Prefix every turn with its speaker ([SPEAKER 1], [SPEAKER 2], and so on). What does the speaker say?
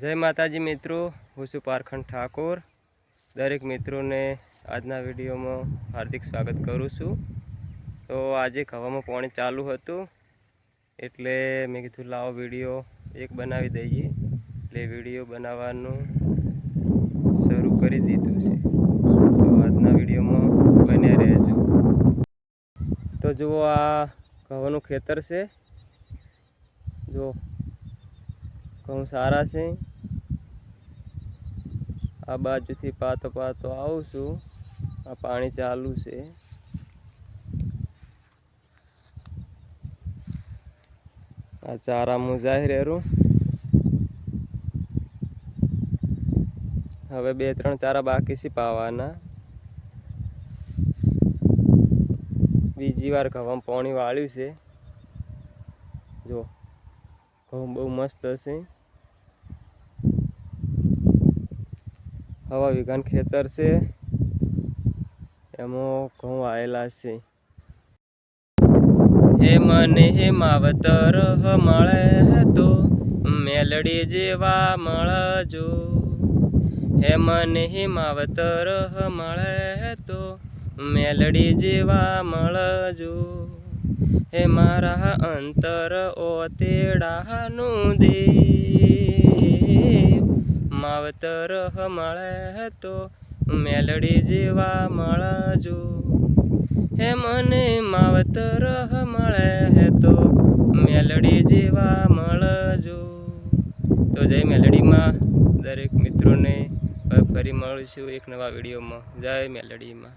[SPEAKER 1] जय माताजी मित्रों, હું છું પારખંડ ઠાકોર। દરેક મિત્રોને આજના વિડીયોમાં હાર્દિક સ્વાગત કરું છું। તો આજે ખાવામાં પાણી ચાલુ હતું એટલે મેં કીધું લાવો વિડીયો એક બનાવી દઈએ, એટલે વિડીયો બનાવવાનું શરૂ કરી દીધું છે। તો આજના વિડીયોમાં બન્યા રહેજો। તો જુઓ, આ ઘઉંનું ખેતર છે। જો ઘઉં સારા છે। આ બાજુથી પાતો પાતો આવું છું, આ પાણી ચાલુ છે। આ ચારા મુજાઈ રહ્યું। હવે 2-3 ચારા બાકી છે પાવાના। બીજી વાર ઘઉં પાણી વાળ્યું છે। જો ઘઉં બહુ મસ્ત છે। हवा विघन खेतर से एमो घऊं आयेला छे। हे मने हे मावतर मळे तो मेलडी जेवा मळजो। हे मने हे मावतर मळे तो मेलडी जेवा मळजो। हे मारा अंतर ओतेडानु दे मावतर मळे तो मेलडी जेवा मळजो। हे मने मावतर मळे तो मेलडी जेवा मळजो। तो जय मेलडी में दरेक मित्रों ने फरी मळीशुं एक नवा विडियो में। जय मेलडी में।